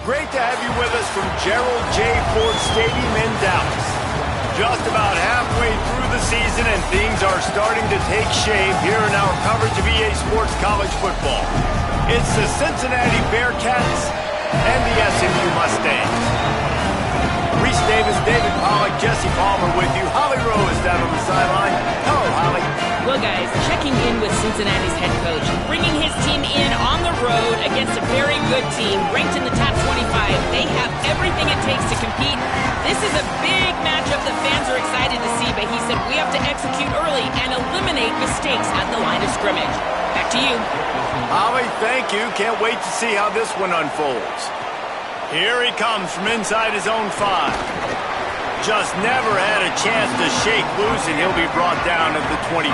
Great to have you with us from Gerald J. Ford Stadium in Dallas. Just about halfway through the season and things are starting to take shape here in our coverage of EA Sports College Football. It's the Cincinnati Bearcats and the SMU Mustangs. Reese Davis, David Pollack, Jesse Palmer with you. Holly Rowe is down on the sideline. Hello, Holly. Well, guys, checking in with Cincinnati's head coach, bringing his team in on the road against a very good team, ranked in the top 25. They have everything it takes to compete. This is a big matchup that fans are excited to see, but he said we have to execute early and eliminate mistakes at the line of scrimmage. Back to you. Holly, thank you. Can't wait to see how this one unfolds. Here he comes from inside his own 5. Just never had a chance to shake loose, and he'll be brought down at the 24.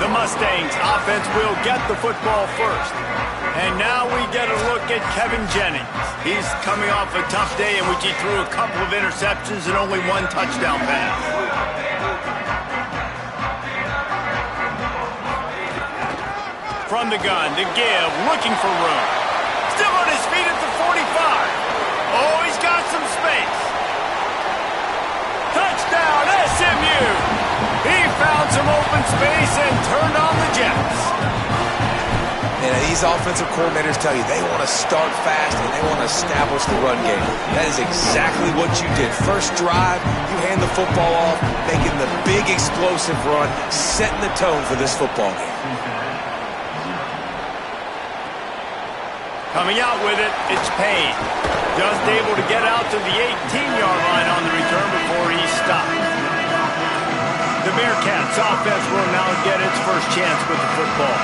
The Mustangs offense will get the football first. And now we get a look at Kevin Jennings. He's coming off a tough day in which he threw a couple of interceptions and only 1 touchdown pass. From the gun, to give, looking for room. Still on his feet at the 45. Oh, he's got some space. Touchdown, SMU! He found some open space and turned on the Jets. And these offensive coordinators tell you they want to start fast and they want to establish the run game. That is exactly what you did. First drive, you hand the football off, making the big explosive run, setting the tone for this football game. Coming out with it, it's Payne. Just able to get out to the 18-yard line on the return before he stopped. The Bearcats offense will now get its first chance with the football.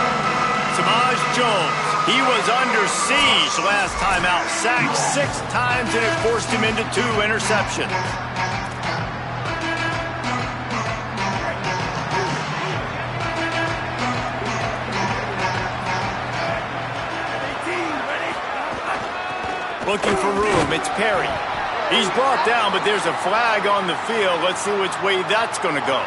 Samaj Jones, he was under siege last time out. Sacked 6 times and it forced him into 2 interceptions. Looking for room, it's Perry. He's brought down, but there's a flag on the field. Let's see which way that's going to go.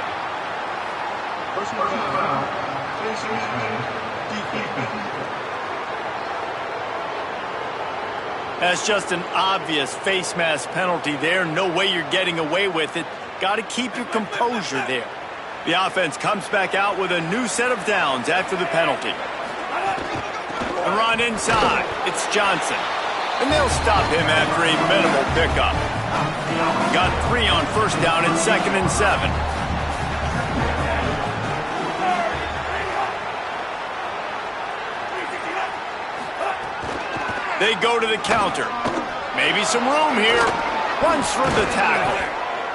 That's just an obvious face mask penalty there. No way you're getting away with it. Got to keep your composure there. The offense comes back out with a new set of downs after the penalty. The run inside. It's Johnson. And they'll stop him after a minimal pickup. Got 3 on first down and 2nd and 7. They go to the counter. Maybe some room here. Runs through the tackle.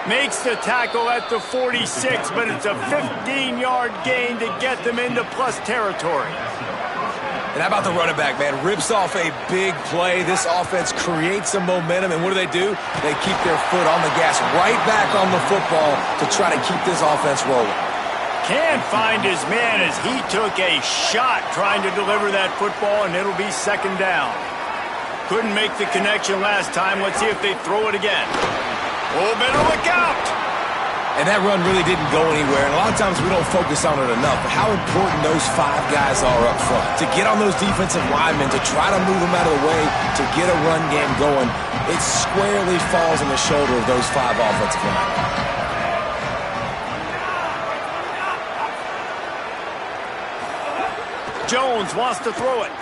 Makes the tackle at the 46, but it's a 15-yard gain to get them into plus territory. And how about the running back, man? Rips off a big play. This offense creates some momentum, and what do? They keep their foot on the gas, right back on the football to try to keep this offense rolling. Can't find his man as he took a shot trying to deliver that football, and it'll be 2nd down. Couldn't make the connection last time. Let's see if they throw it again. Oh, better look out! And that run really didn't go anywhere, and a lot of times we don't focus on it enough, but how important those 5 guys are up front. To get on those defensive linemen, to try to move them out of the way, to get a run game going, it squarely falls on the shoulder of those 5 offensive linemen. Jones wants to throw it.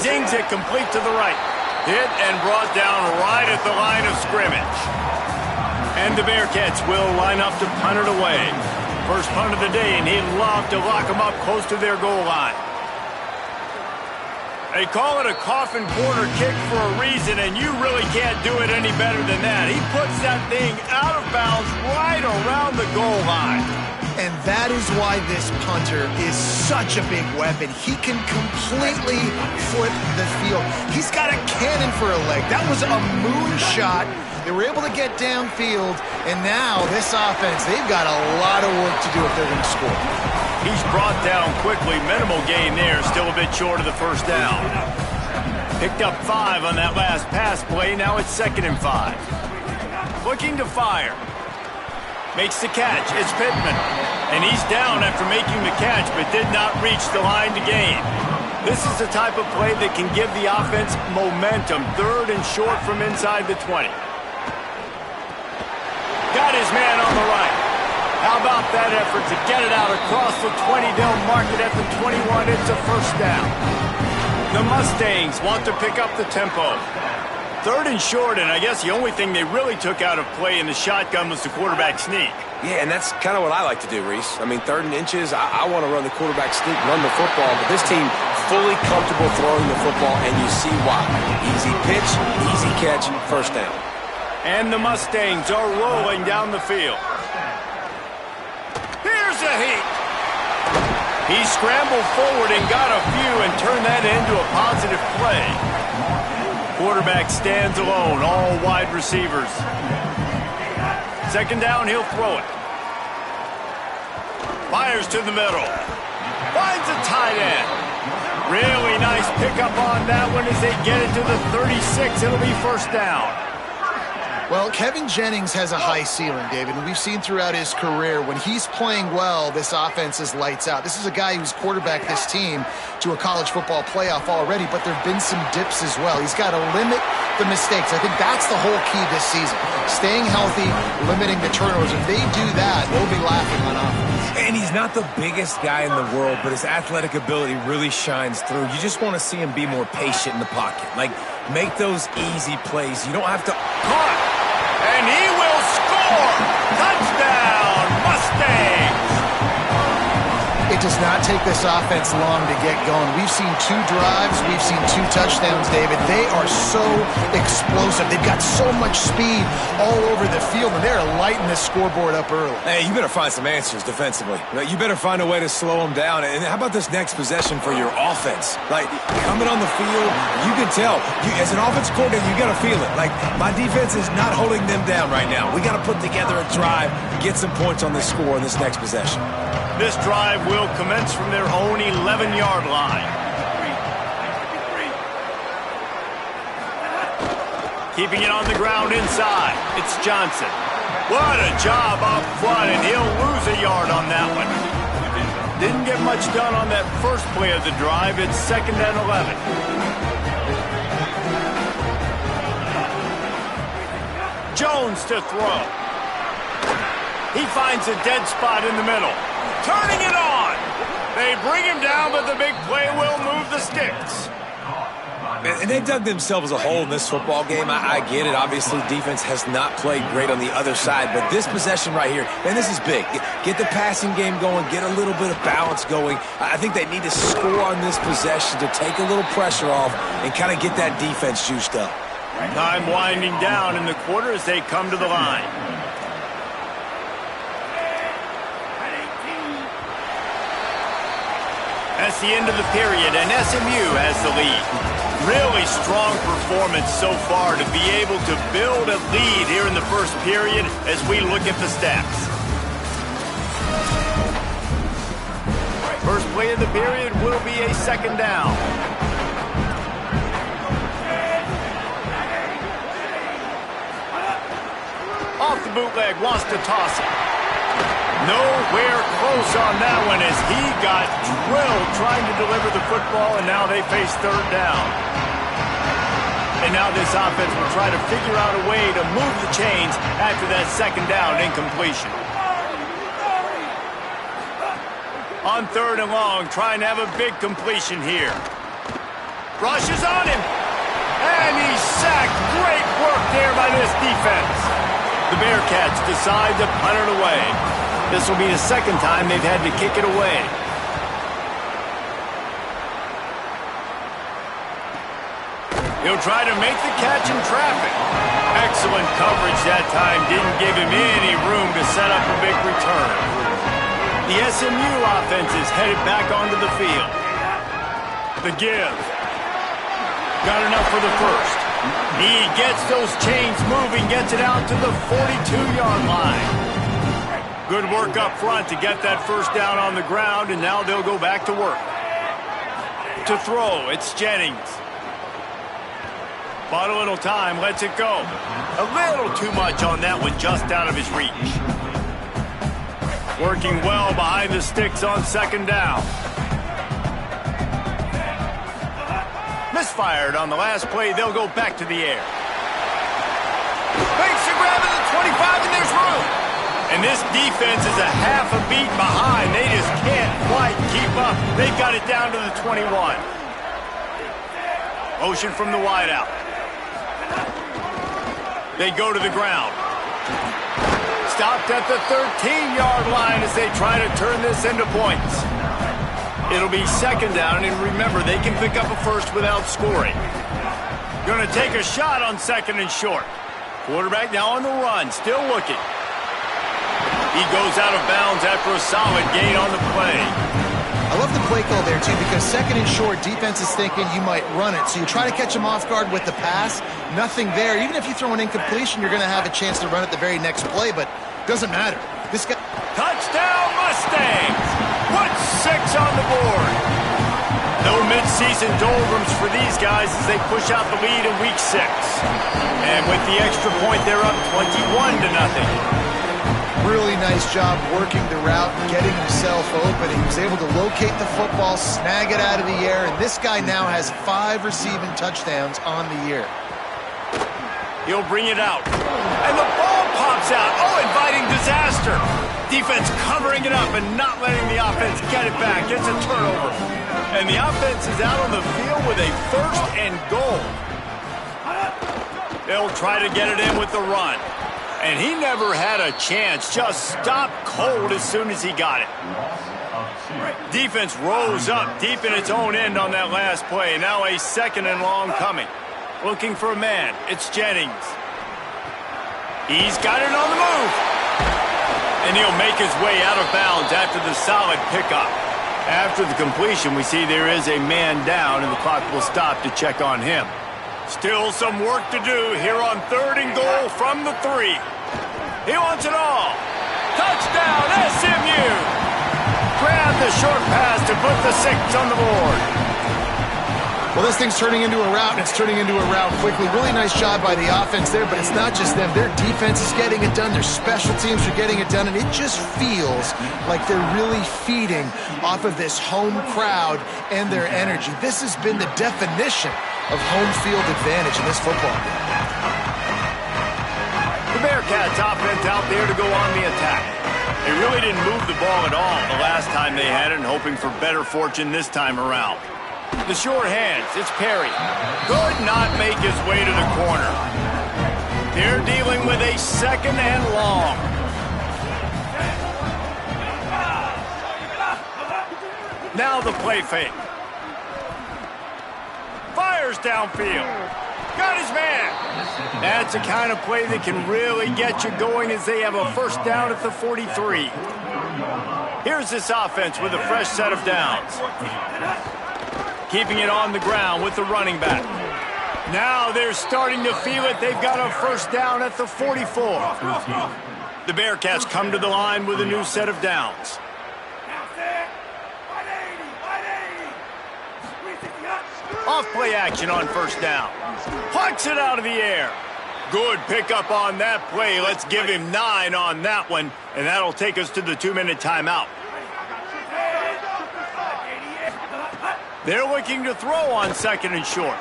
Zings it complete to the right. Hit and brought down right at the line of scrimmage. And the Bearcats will line up to punt it away. First punt of the day, and he'd love to lock them up close to their goal line. They call it a coffin corner kick for a reason, and you really can't do it any better than that. He puts that thing out of bounds right around the goal line. And that is why this punter is such a big weapon. He can completely flip the field. He's got a cannon for a leg. That was a moonshot. They were able to get downfield, and now this offense, they've got a lot of work to do if they're going to score. He's brought down quickly. Minimal gain there. Still a bit short of the first down. Picked up 5 on that last pass play. Now it's 2nd and 5. Looking to fire. Makes the catch. It's Pittman. And he's down after making the catch, but did not reach the line to gain. This is the type of play that can give the offense momentum. 3rd and short from inside the 20. Got his man on the right. How about that effort to get it out across the 20? They'll mark it at the 21. It's a first down. The Mustangs want to pick up the tempo. 3rd and short, and I guess the only thing they really took out of play in the shotgun was the quarterback sneak. Yeah, and that's kind of what I like to do, Reese. I mean, 3rd and inches, I want to run the quarterback sneak, run the football, but this team fully comfortable throwing the football, and you see why. Easy pitch, easy catch, first down. And the Mustangs are rolling down the field. Here's a heat. He scrambled forward and got a few and turned that into a positive play. Quarterback stands alone, all wide receivers. 2nd down, he'll throw it. Fires to the middle. Finds a tight end. Really nice pickup on that one as they get it to the 36. It'll be first down. Well, Kevin Jennings has a high ceiling, David, and we've seen throughout his career when he's playing well, this offense is lights out. This is a guy who's quarterbacked this team to a college football playoff already, but there have been some dips as well. He's got to limit the mistakes. I think that's the whole key this season. Staying healthy, limiting the turnovers. If they do that, they'll be laughing on offense. And he's not the biggest guy in the world, but his athletic ability really shines through. You just want to see him be more patient in the pocket. Like, make those easy plays. You don't have to... Caught! And he will score! Touchdown, Mustangs! It does not take this offense long to get going. We've seen 2 drives. We've seen 2 touchdowns, David. They are so explosive. They've got so much speed all over the field, and they're lighting this scoreboard up early. Hey, you better find some answers defensively. You better find a way to slow them down. And how about this next possession for your offense? Like, coming on the field, you can tell. As an offense coordinator, you got to feel it. Like, my defense is not holding them down right now. We got to put together a drive, get some points on this score in this next possession. This drive will commence from their own 11-yard line. Keeping it on the ground inside. It's Johnson. What a job up front, and he'll lose a yard on that one. Didn't get much done on that first play of the drive. It's 2nd and 11. Jones to throw. He finds a dead spot in the middle. Turning it on. They bring him down, but the big play will move the sticks. And they dug themselves a hole in this football game. I get it. Obviously, defense has not played great on the other side. But this possession right here, man, this is big. Get the passing game going. Get a little bit of balance going. I think they need to score on this possession to take a little pressure off and kind of get that defense juiced up. Time winding down in the quarter as they come to the line. That's the end of the period, and SMU has the lead. Really strong performance so far to be able to build a lead here in the first period as we look at the stats. First play of the period will be a 2nd down. Off the bootleg, wants to toss it. Nowhere close on that one as he got drilled trying to deliver the football, and now they face 3rd down. And now this offense will try to figure out a way to move the chains after that 2nd down incompletion. On 3rd and long, trying to have a big completion here. Rushes on him. And he's sacked. Great work there by this defense. The Bearcats decide to punt it away. This will be the 2nd time they've had to kick it away. He'll try to make the catch in traffic. Excellent coverage that time. Didn't give him any room to set up a big return. The SMU offense is headed back onto the field. The give. Got enough for the first. He gets those chains moving, gets it out to the 42-yard line. Good work up front to get that first down on the ground, and now they'll go back to work. To throw, it's Jennings. Bought a little time, lets it go. A little too much on that one, just out of his reach. Working well behind the sticks on 2nd down. misfired on the last play. They'll go back to the air. Makes the grab at the 25, and there's room. And this defense is a half a beat behind. They just can't quite keep up. They've got it down to the 21. Motion from the wideout. They go to the ground. Stopped at the 13-yard line as they try to turn this into points. It'll be second down, and remember, they can pick up a first without scoring. Going to take a shot on second and short. Quarterback now on the run, still looking. He goes out of bounds after a solid gain on the play. I love the play call there, too, because second and short, defense is thinking you might run it. So you try to catch him off guard with the pass. Nothing there. Even if you throw an incompletion, you're going to have a chance to run it the very next play, but doesn't matter. This guy... Touchdown, Mustangs! Put 6 on the board. No midseason doldrums for these guys as they push out the lead in Week 6. And with the extra point, they're up 21-0. Really nice job working the route and getting himself open. He was able to locate the football, snag it out of the air, and this guy now has 5 receiving touchdowns on the year. He'll bring it out. And the ball pops out. Oh, inviting disaster. Defense covering it up and not letting the offense get it back. It's a turnover. And the offense is out on the field with a first and goal. They'll try to get it in with the run. And he never had a chance. Just stopped cold as soon as he got it. Defense rose up deep in its own end on that last play. Now a second and long coming. Looking for a man. It's Jennings. He's got it on the move. And he'll make his way out of bounds after the solid pickup. After the completion, we see there is a man down, and the clock will stop to check on him. Still some work to do here on 3rd and goal from the 3. He wants it all. Touchdown, SMU! Grab the short pass to put the 6 on the board. Well, this thing's turning into a route, and it's turning into a route quickly. Really nice job by the offense there, but it's not just them. Their defense is getting it done. Their special teams are getting it done, and it just feels like they're really feeding off of this home crowd and their energy. This has been the definition of home field advantage in this football game. The Bearcats offense out there to go on the attack. They really didn't move the ball at all the last time they had it, and hoping for better fortune this time around. The short hands, it's Perry. Could not make his way to the corner. They're dealing with a second and long. Now the play fake. Fires downfield. Got his man. That's the kind of play that can really get you going as they have a first down at the 43. Here's this offense with a fresh set of downs. Keeping it on the ground with the running back. Now they're starting to feel it. They've got a first down at the 44. The Bearcats come to the line with a new set of downs. Off play action on first down. Plucks it out of the air. Good pickup on that play. Let's give him 9 on that one, and that'll take us to the 2-minute timeout. They're looking to throw on second and short.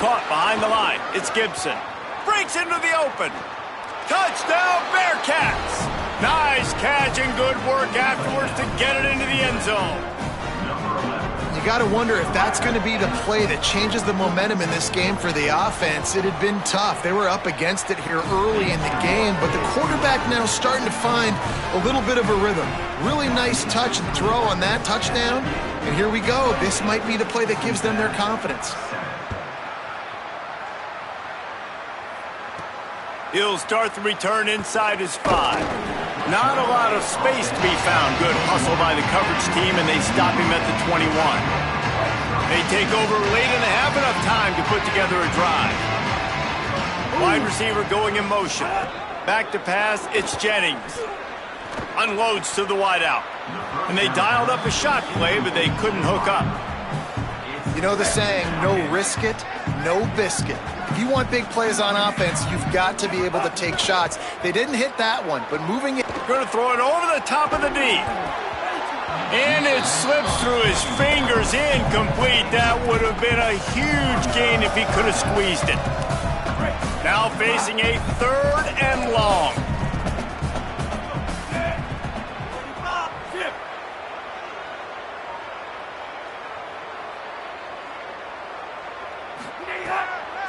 Caught behind the line. It's Gibson. Breaks into the open. Touchdown, Bearcats! Nice catch and good work afterwards to get it into the end zone. You got to wonder if that's going to be the play that changes the momentum in this game for the offense. It had been tough. They were up against it here early in the game, but the quarterback now starting to find a little bit of a rhythm. Really nice touch and throw on that touchdown, and here we go. This might be the play that gives them their confidence. He'll start the return inside his 5. Not a lot of space to be found. Good hustle by the coverage team, and they stop him at the 21. They take over late in the half, enough time to put together a drive. Wide receiver going in motion. Back to pass, it's Jennings. Unloads to the wideout. And they dialed up a shot play, but they couldn't hook up. You know the saying, no risk it, no biscuit. If you want big plays on offense, you've got to be able to take shots. They didn't hit that one, but moving it. Going to throw it over the top of the D. And it slips through his fingers, incomplete. That would have been a huge gain if he could have squeezed it. Now facing a 3rd and long.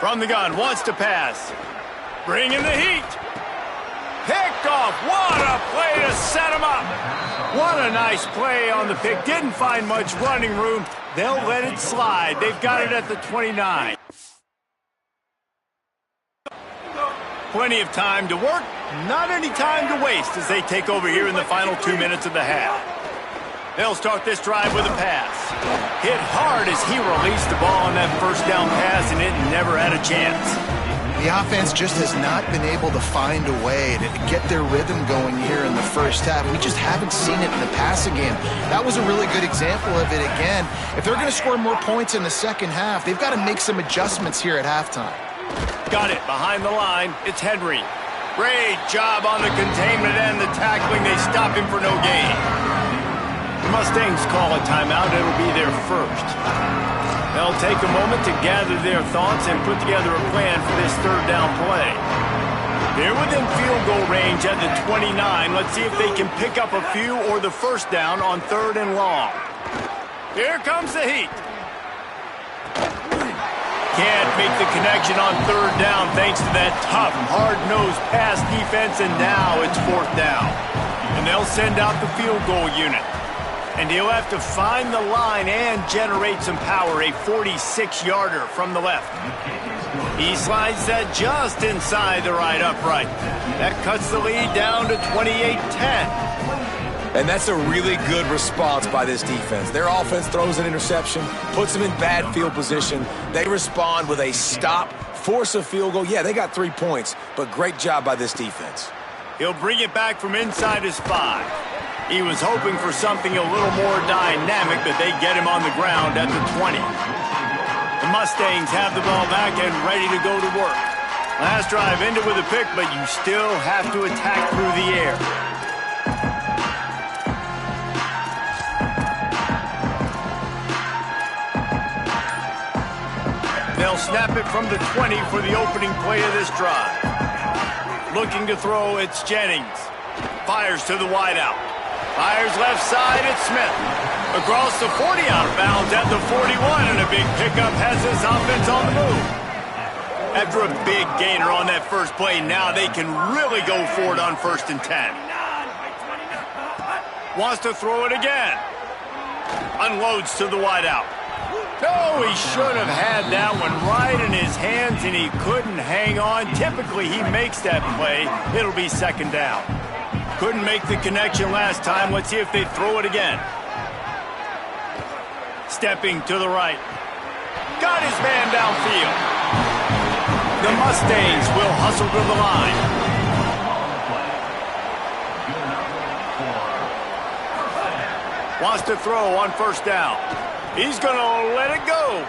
From the gun, wants to pass. Bringing the heat. Picked off. What a play to set him up. What a nice play on the pick. Didn't find much running room. They'll let it slide. They've got it at the 29. Plenty of time to work. Not any time to waste as they take over here in the final 2 minutes of the half. They'll start this drive with a pass. Hit hard as he released the ball on that first down pass, and it never had a chance. The offense just has not been able to find a way to get their rhythm going here in the first half. We just haven't seen it in the passing game. That was a really good example of it again. If they're going to score more points in the second half, they've got to make some adjustments here at halftime. Got it behind the line. It's Henry. Great job on the containment and the tackling. They stop him for no gain. The Mustangs call a timeout. It'll be their first. They'll take a moment to gather their thoughts and put together a plan for this 3rd down play. They're within field goal range at the 29. Let's see if they can pick up a few or the first down on 3rd and long. Here comes the heat. Can't make the connection on 3rd down thanks to that tough, hard-nosed pass defense, and now it's 4th down. And they'll send out the field goal unit. And he'll have to find the line and generate some power, a 46-yarder from the left. He slides that just inside the right upright. That cuts the lead down to 28-10. And that's a really good response by this defense. Their offense throws an interception, puts them in bad field position. They respond with a stop, force a field goal. Yeah, they got 3 points, but great job by this defense. He'll bring it back from inside his 5. He was hoping for something a little more dynamic, but they get him on the ground at the 20. The Mustangs have the ball back and ready to go to work. Last drive ended with a pick, but you still have to attack through the air. They'll snap it from the 20 for the opening play of this drive. Looking to throw, it's Jennings. Fires to the wideout. Fires left side, it's Smith. Across the 40, out of bounds at the 41, and a big pickup has this offense on the move. After a big gainer on that first play, now they can really go for it on 1st and 10. Wants to throw it again. Unloads to the wideout. No, he should have had that one right in his hands, and he couldn't hang on. Typically, he makes that play. It'll be 2nd down. Couldn't make the connection last time. Let's see if they throw it again. Stepping to the right. Got his man downfield. The Mustangs will hustle to the line. Wants to throw on 1st down. He's going to let it go.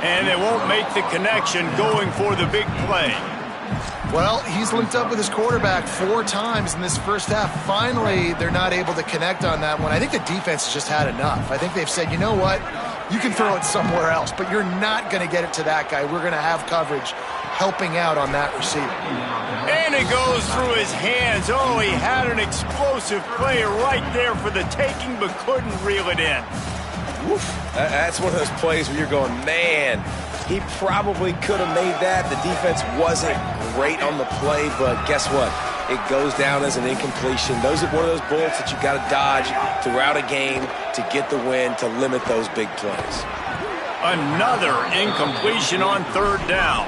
And they won't make the connection going for the big play. Well, he's linked up with his quarterback 4 times in this first half. Finally, they're not able to connect on that one. I think the defense has just had enough. I think they've said, you know what? You can throw it somewhere else, but you're not going to get it to that guy. We're going to have coverage helping out on that receiver. And it goes through his hands. Oh, he had an explosive play right there for the taking, but couldn't reel it in. Oof. That's one of those plays where you're going, man, he probably could have made that. The defense wasn't great on the play, but guess what? It goes down as an incompletion. Those are one of those bullets that you got to dodge throughout a game to get the win, to limit those big plays. Another incompletion on 3rd down.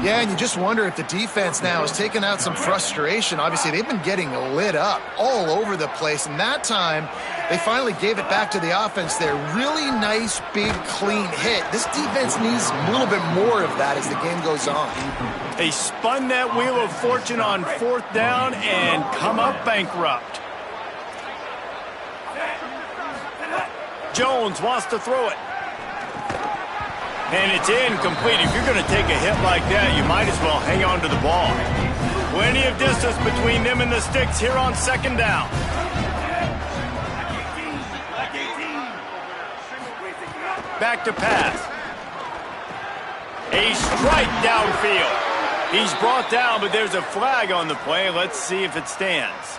Yeah, and you just wonder if the defense now has taken out some frustration. Obviously, they've been getting lit up all over the place, and that time they finally gave it back to the offense there. Really nice, big, clean hit. This defense needs a little bit more of that as the game goes on. They spun that wheel of fortune on 4th down and come up bankrupt. Jones wants to throw it. And it's incomplete. If you're going to take a hit like that, you might as well hang on to the ball. Plenty of distance between them and the sticks here on 2nd down. back to pass. A strike downfield. He's brought down, but there's a flag on the play. Let's see if it stands.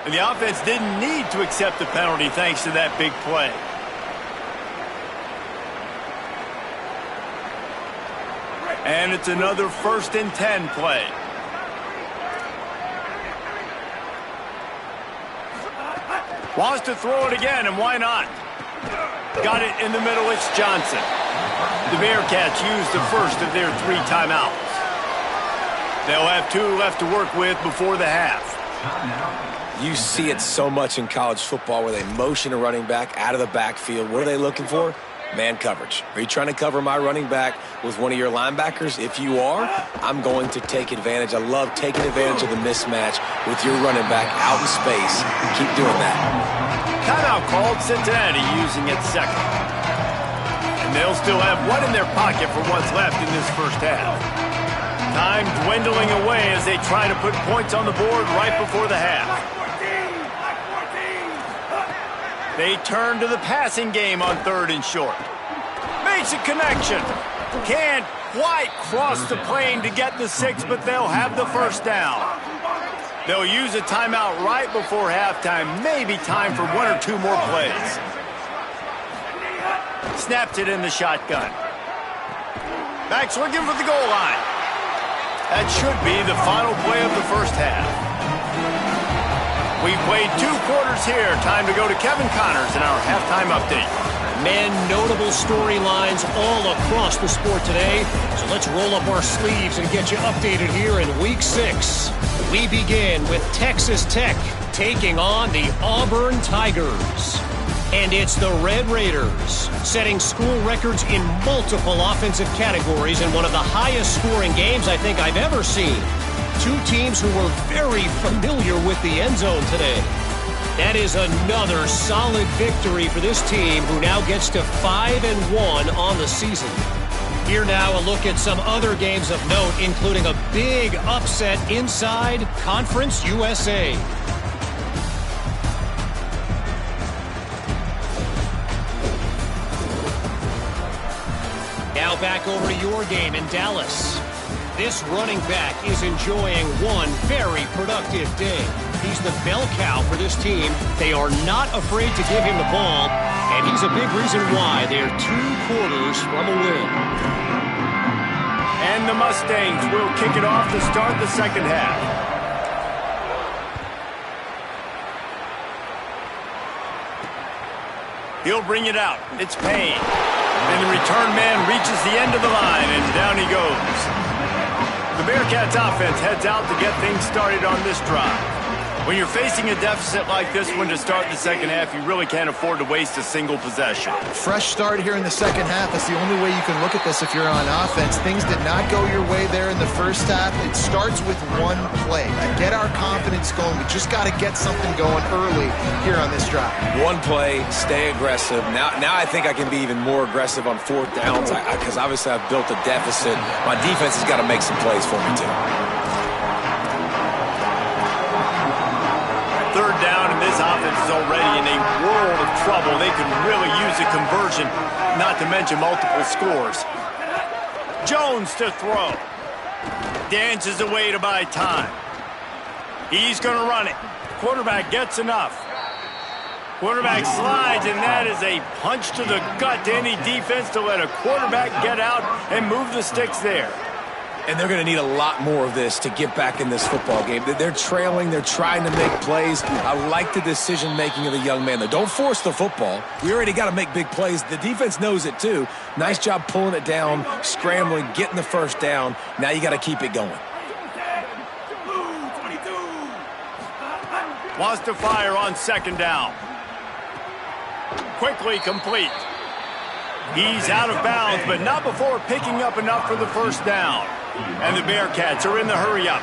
And the offense didn't need to accept the penalty thanks to that big play. And it's another 1st and 10 play. Wants to throw it again, and why not? Got it in the middle, it's Johnson. The Bearcats used the first of their 3 timeouts. They'll have 2 left to work with before the half. You see it so much in college football where they motion a running back out of the backfield. What are they looking for? Man coverage. Are you trying to cover my running back with one of your linebackers? If you are, I'm going to take advantage. I love taking advantage of the mismatch with your running back out in space. Keep doing that. Timeout called, Cincinnati using it second. And they'll still have 1 in their pocket for what's left in this first half. Time dwindling away as they try to put points on the board right before the half. They turn to the passing game on 3rd and short. Makes a connection. Can't quite cross the plane to get the 6, but they'll have the first down. They'll use a timeout right before halftime. Maybe time for 1 or 2 more plays. Snaps it in the shotgun. Back's looking for the goal line. That should be the final play of the first half. We've played 2 quarters here. Time to go to Kevin Connors in our halftime update. Man, notable storylines all across the sport today. So let's roll up our sleeves and get you updated here in Week 6. We begin with Texas Tech taking on the Auburn Tigers. And it's the Red Raiders, setting school records in multiple offensive categories in one of the highest scoring games I think I've ever seen. 2 teams who were very familiar with the end zone today. That is another solid victory for this team, who now gets to 5-1 on the season. Here now, a look at some other games of note, including a big upset inside Conference USA. Now back over to your game in Dallas. This running back is enjoying one very productive day. He's the bell cow for this team. They are not afraid to give him the ball, and he's a big reason why they're 2 quarters from a win. And the Mustangs will kick it off to start the second half. He'll bring it out. It's Payne. And the return man reaches the end of the line, and down he goes. The Bearcats offense heads out to get things started on this drive. When you're facing a deficit like this one to start the second half, you really can't afford to waste a single possession. Fresh start here in the second half. That's the only way you can look at this if you're on offense. Things did not go your way there in the first half. It starts with 1 play. To get our confidence going, we just got to get something going early here on this drive. 1 play, stay aggressive. Now I think I can be even more aggressive on 4th downs because obviously I've built a deficit. My defense has got to make some plays for me too. 3rd down, and this offense is already in a world of trouble. They could really use a conversion, not to mention multiple scores. Jones to throw. Dances away to buy time. He's going to run it. Quarterback gets enough. Quarterback slides, and that is a punch to the gut to any defense to let a quarterback get out and move the sticks there. And they're going to need a lot more of this to get back in this football game. They're trailing. They're trying to make plays. I like the decision-making of the young man, though. Don't force the football. We already got to make big plays. The defense knows it, too. Nice job pulling it down, scrambling, getting the first down. Now you got to keep it going. Wants to fire on 2nd down. Quickly complete. He's out of bounds, but not before picking up enough for the first down. And the Bearcats are in the hurry-up.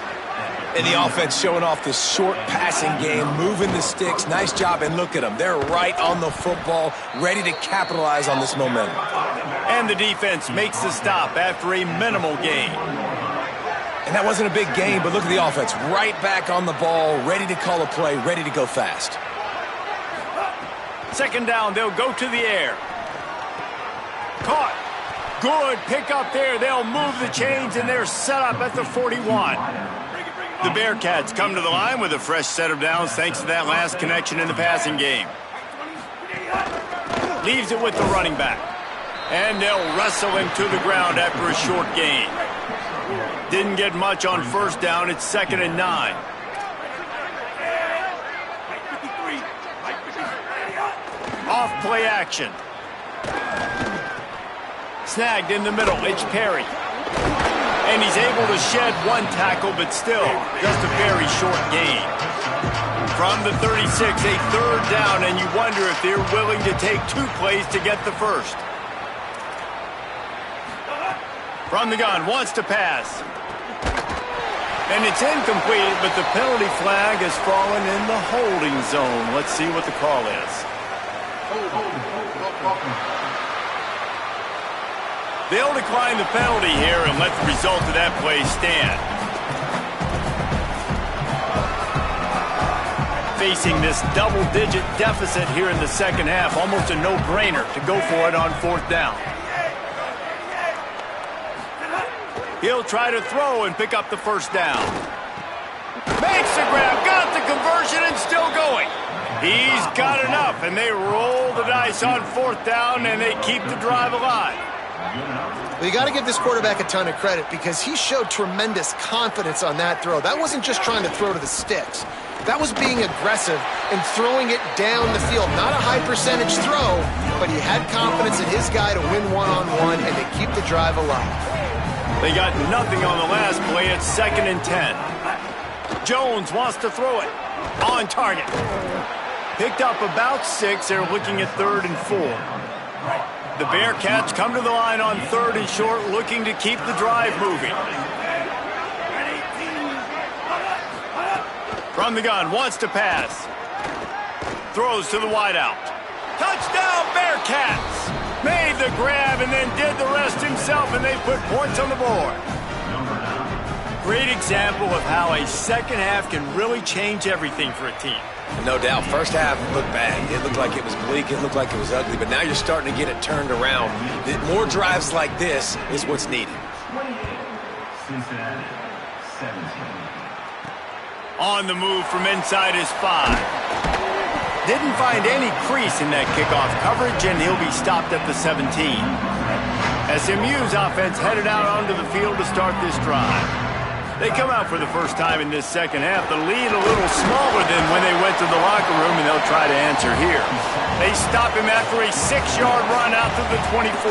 And the offense showing off this short passing game, moving the sticks. Nice job, and look at them. They're right on the football, ready to capitalize on this momentum. And the defense makes the stop after a minimal gain. And that wasn't a big game, but look at the offense. Right back on the ball, ready to call a play, ready to go fast. Second down, they'll go to the air. Caught. Good pick up there. They'll move the chains, and they're set up at the 41. The Bearcats come to the line with a fresh set of downs thanks to that last connection in the passing game. Leaves it with the running back. And they'll wrestle him to the ground after a short gain. Didn't get much on first down. It's 2nd and 9. Off play action. Snagged in the middle. It's Perry. And he's able to shed one tackle, but still just a very short gain. From the 36, a third down, and you wonder if they're willing to take 2 plays to get the first. From the gun, wants to pass. And it's incomplete, but the penalty flag has fallen in the holding zone. Let's see what the call is. They'll decline the penalty here and let the result of that play stand. Facing this double-digit deficit here in the second half, almost a no-brainer to go for it on 4th down. He'll try to throw and pick up the first down. Makes the grab, got the conversion, and still going. He's got enough, and they roll the dice on 4th down, and they keep the drive alive. Well, you got to give this quarterback a ton of credit because he showed tremendous confidence on that throw. That wasn't just trying to throw to the sticks. That was being aggressive and throwing it down the field. Not a high percentage throw, but he had confidence in his guy to win one-on-one and to keep the drive alive. They got nothing on the last play. It's 2nd and 10. Jones wants to throw it. On target. Picked up about 6. They're looking at 3rd and 4. The Bearcats come to the line on 3rd and short, looking to keep the drive moving. From the gun, wants to pass. Throws to the wideout. Touchdown, Bearcats! Made the grab and then did the rest himself, and they put points on the board. Great example of how a second half can really change everything for a team. No doubt. First half looked bad. It looked like it was bleak. It looked like it was ugly. But now you're starting to get it turned around. More drives like this is what's needed. On the move from inside his 5. Didn't find any crease in that kickoff coverage, and he'll be stopped at the 17. SMU's offense headed out onto the field to start this drive. They come out for the first time in this second half. The lead a little smaller than when they went to the locker room, and they'll try to answer here. They stop him after a 6-yard run out to the 24.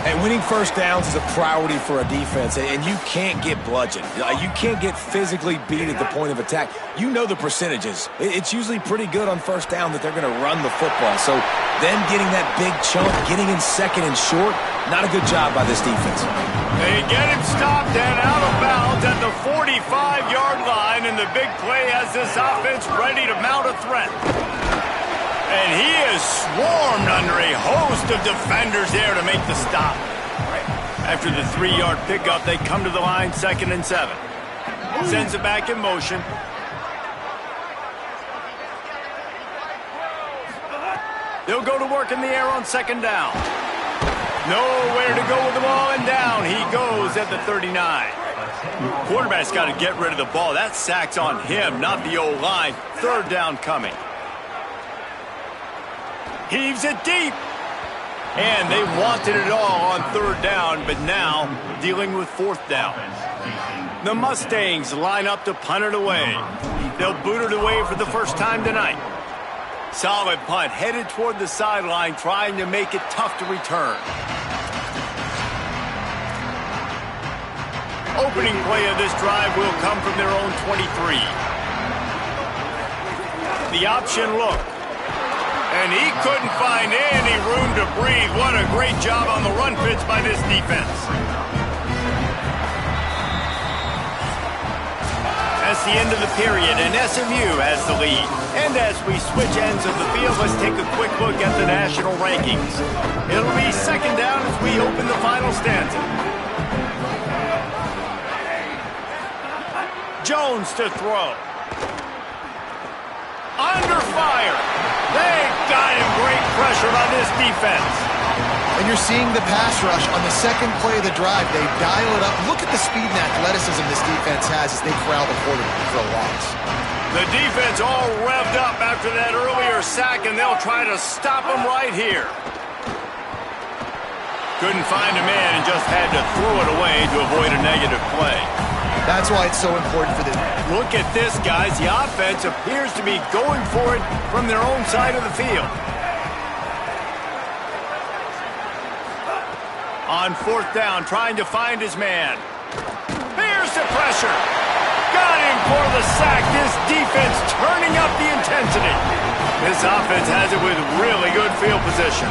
And winning first downs is a priority for a defense, and you can't get bludgeoned. You can't get physically beat at the point of attack. You know the percentages. It's usually pretty good on first down that they're going to run the football. So them getting that big chunk, getting in 2nd and short, not a good job by this defense. They get him stopped and out of bounds at the 45-yard line, and the big play has this offense ready to mount a threat. And he is swarmed under a host of defenders there to make the stop. After the 3-yard pickup, they come to the line 2nd and 7. Sends it back in motion. They'll go to work in the air on 2nd down. Nowhere to go with the ball, and down he goes at the 39. Quarterback's got to get rid of the ball. That sack's on him, not the O-line. 3rd down coming. Heaves it deep. And they wanted it all on 3rd down, but now dealing with 4th down. The Mustangs line up to punt it away. They'll boot it away for the first time tonight. Solid punt, headed toward the sideline, trying to make it tough to return. Opening play of this drive will come from their own 23. The option look. And he couldn't find any room to breathe. What a great job on the run pitch by this defense. That's the end of the period, and SMU has the lead. And as we switch ends of the field, let's take a quick look at the national rankings. It'll be 2nd down as we open the final stanza. Jones to throw. Under fire. They got him. Great pressure by this defense. And you're seeing the pass rush on the second play of the drive. They dial it up. Look at the speed and athleticism this defense has as they corral the quarterback for a loss. The defense all revved up after that earlier sack, and they'll try to stop him right here. Couldn't find a man and just had to throw it away to avoid a negative play. That's why it's so important for them. Look at this, guys. The offense appears to be going for it from their own side of the field. On fourth down, trying to find his man. Here's the pressure. Got him for the sack. This defense turning up the intensity. This offense has it with really good field position.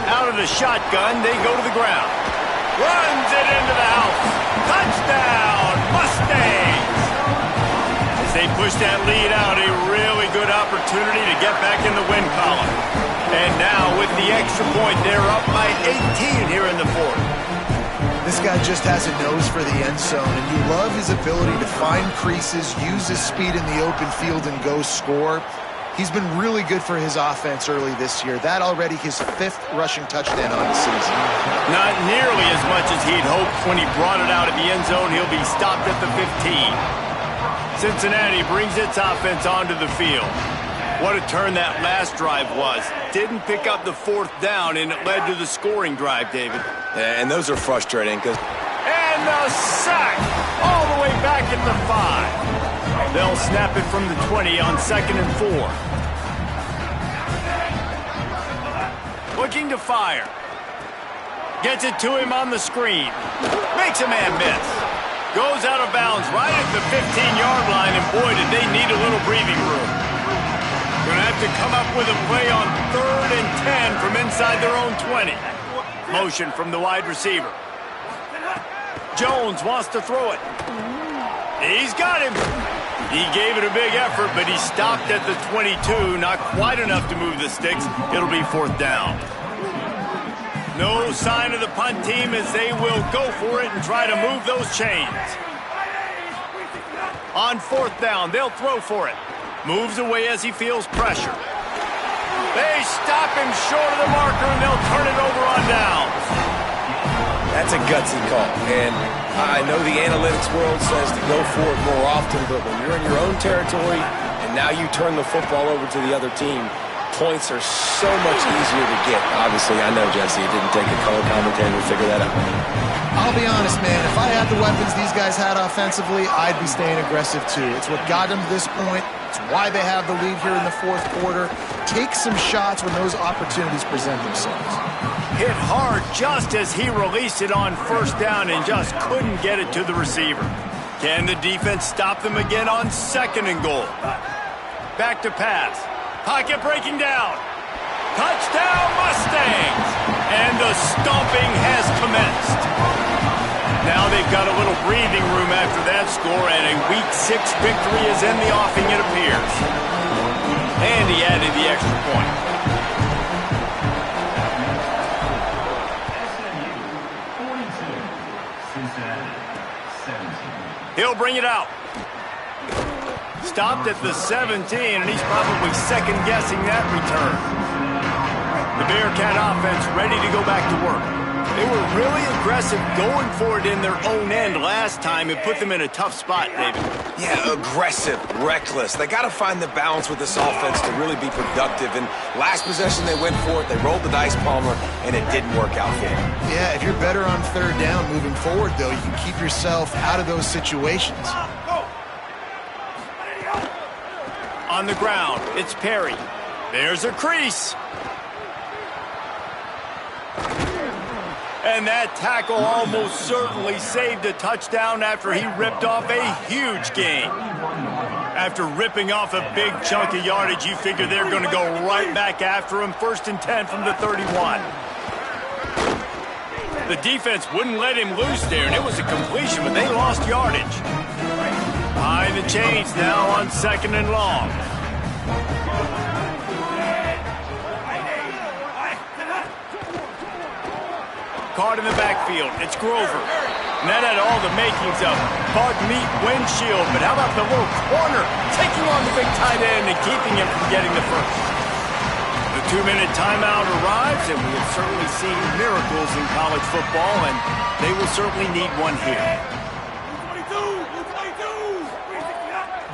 Out of the shotgun, they go to the ground. Runs it into the house. Touchdown, Mustangs! As they push that lead out, a really good opportunity to get back in the win column. And now, with the extra point, they're up by 18 here in the fourth. This guy just has a nose for the end zone, and you love his ability to find creases, use his speed in the open field, and go score. He's been really good for his offense early this year. That already his 5th rushing touchdown on the season. Not nearly as much as he'd hoped when he brought it out of the end zone. He'll be stopped at the 15. Cincinnati brings its offense onto the field. What a turn that last drive was. Didn't pick up the fourth down, and it led to the scoring drive, David. Yeah, and those are frustrating because... And the sack all the way back at the 5. They'll snap it from the 20 on 2nd and 4. Looking to fire. Gets it to him on the screen. Makes a man miss. Goes out of bounds right at the 15-yard line, and boy, did they need a little breathing room. Going to have to come up with a play on 3rd and 10 from inside their own 20. Motion from the wide receiver. Jones wants to throw it. He's got him. He gave it a big effort, but he stopped at the 22. Not quite enough to move the sticks. It'll be 4th down. No sign of the punt team as they will go for it and try to move those chains. On 4th down, they'll throw for it. Moves away as he feels pressure. They stop him short of the marker, and they'll turn it over on downs. That's a gutsy call. And I know the analytics world says to go for it more often, but when you're in your own territory and now you turn the football over to the other team, points are so much easier to get. Obviously, I know, Jesse, it didn't take a color commentator to figure that out. I'll be honest, man. If I had the weapons these guys had offensively, I'd be staying aggressive too. It's what got them to this point. It's why they have the lead here in the 4th quarter. Take some shots when those opportunities present themselves. Hit hard just as he released it on 1st down and just couldn't get it to the receiver. Can the defense stop them again on 2nd and goal? Back to pass. Pocket breaking down. Touchdown, Mustangs! And the stomping has commenced. Now they've got a little breathing room after that score, and a Week 6 victory is in the offing, it appears. And he added the extra point. He'll bring it out. Stopped at the 17, and he's probably second-guessing that return. The Bearcat offense ready to go back to work. They were really aggressive going for it in their own end last time. It put them in a tough spot, David. Yeah, aggressive, reckless. They got to find the balance with this offense to really be productive. And last possession, they went for it. They rolled the dice, Palmer, and it didn't work out for them. Yeah, if you're better on 3rd down moving forward, though, you can keep yourself out of those situations. On the ground, it's Perry. There's a crease. And that tackle almost certainly saved a touchdown after he ripped off a huge gain. After ripping off a big chunk of yardage, you figure they're going to go right back after him. 1st and 10 from the 31. The defense wouldn't let him loose there, and it was a completion, but they lost yardage. Behind the chains now on 2nd and long. Caught in the backfield. It's Grover. And that had all the makings of bug meat windshield. But how about the little corner taking on the big tight end and keeping him from getting the first? The 2-minute timeout arrives, and we have certainly seen miracles in college football, and they will certainly need one here.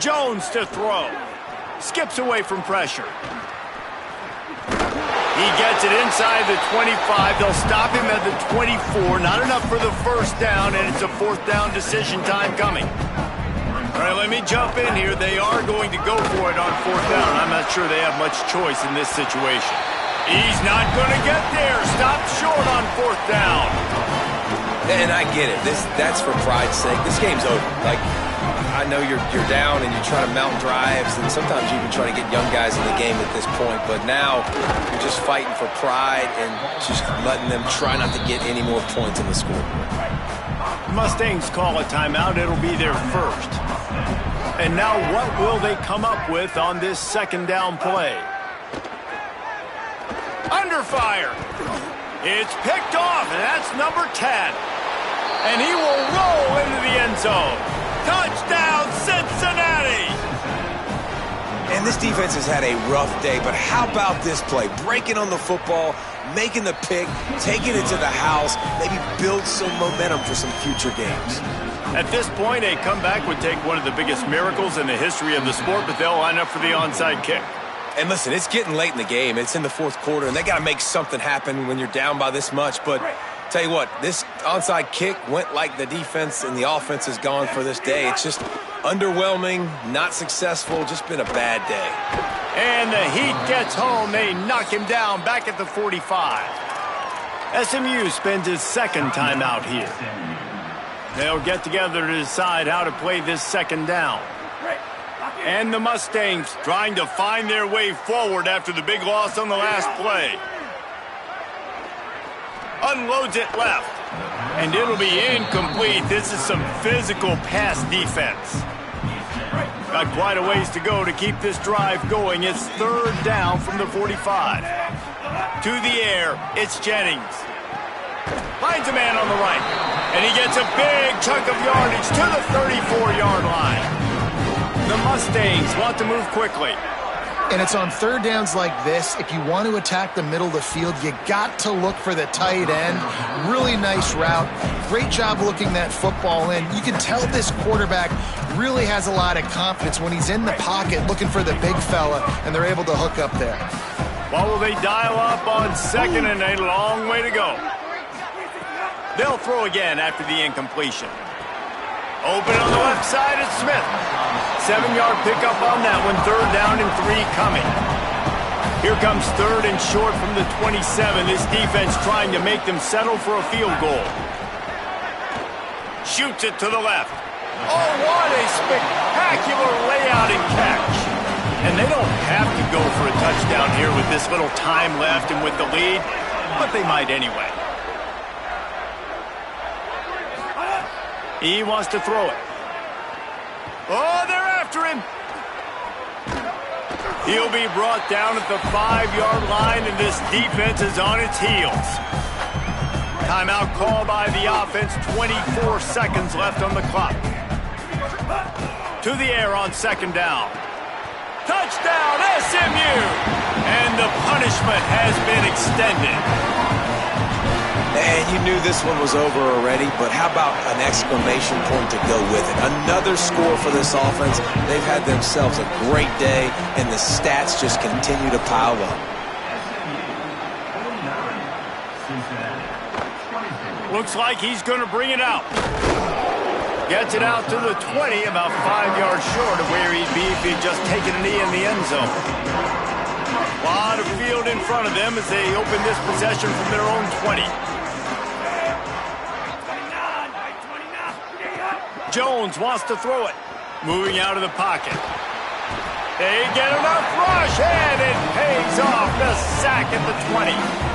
Jones to throw. Skips away from pressure. He gets it inside the 25. They'll stop him at the 24. Not enough for the first down, and it's a fourth down decision time coming. All right, let me jump in here. They are going to go for it on fourth down. I'm not sure they have much choice in this situation. He's not going to get there. Stopped short on fourth down. And I get it. That's for pride's sake. This game's over. Like, I know you're down and you're trying to mount drives, and sometimes you even try to get young guys in the game at this point. But now you're just fighting for pride and just letting them try not to get any more points in the scoreboard. Mustangs call a timeout. It'll be their first. And now what will they come up with on this second down play? Under fire. It's picked off, and that's number 10. And he will roll into the end zone. Touchdown, Cincinnati! And this defense has had a rough day, but how about this play? Breaking on the football, making the pick, taking it to the house, maybe build some momentum for some future games. At this point, a comeback would take one of the biggest miracles in the history of the sport, but they'll line up for the onside kick. And listen, it's getting late in the game. It's in the fourth quarter, and they got to make something happen when you're down by this much. But tell you what, this onside kick went like the defense and the offense has gone for this day. It's just underwhelming, not successful, just been a bad day. And the Heat gets home. They knock him down back at the 45. SMU spends his second time out here. They'll get together to decide how to play this second down. And the Mustangs trying to find their way forward after the big loss on the last play. Unloads it left. And it'll be incomplete. This is some physical pass defense. Got quite a ways to go to keep this drive going. It's third down from the 45. To the air, it's Jennings. Finds a man on the right. And he gets a big chunk of yardage to the 34-yard line. The Mustangs want to move quickly. And it's on third downs like this. If you want to attack the middle of the field, you got to look for the tight end. Really nice route. Great job looking that football in. You can tell this quarterback really has a lot of confidence when he's in the pocket looking for the big fella, and they're able to hook up there. What will they dial up on second, and a long way to go? They'll throw again after the incompletion. Open on the left side, it's Smith. 7-yard pickup on that one. Third down and 3 coming. Here comes third and short from the 27. This defense trying to make them settle for a field goal. Shoots it to the left. Oh, what a spectacular layout and catch. And they don't have to go for a touchdown here with this little time left and with the lead, but they might anyway. He wants to throw it. Oh, they're after him. He'll be brought down at the 5-yard line, and this defense is on its heels. Timeout call by the offense. 24 seconds left on the clock. To the air on second down. Touchdown, SMU! And the punishment has been extended. And you knew this one was over already, but how about an exclamation point to go with it? Another score for this offense. They've had themselves a great day, and the stats just continue to pile up. Looks like he's going to bring it out. Gets it out to the 20, about 5 yards short of where he'd be if he'd just taken a knee in the end zone. A lot of field in front of them as they open this possession from their own 20. Jones wants to throw it. Moving out of the pocket. They get enough rush, and it pays off. The sack at the 20.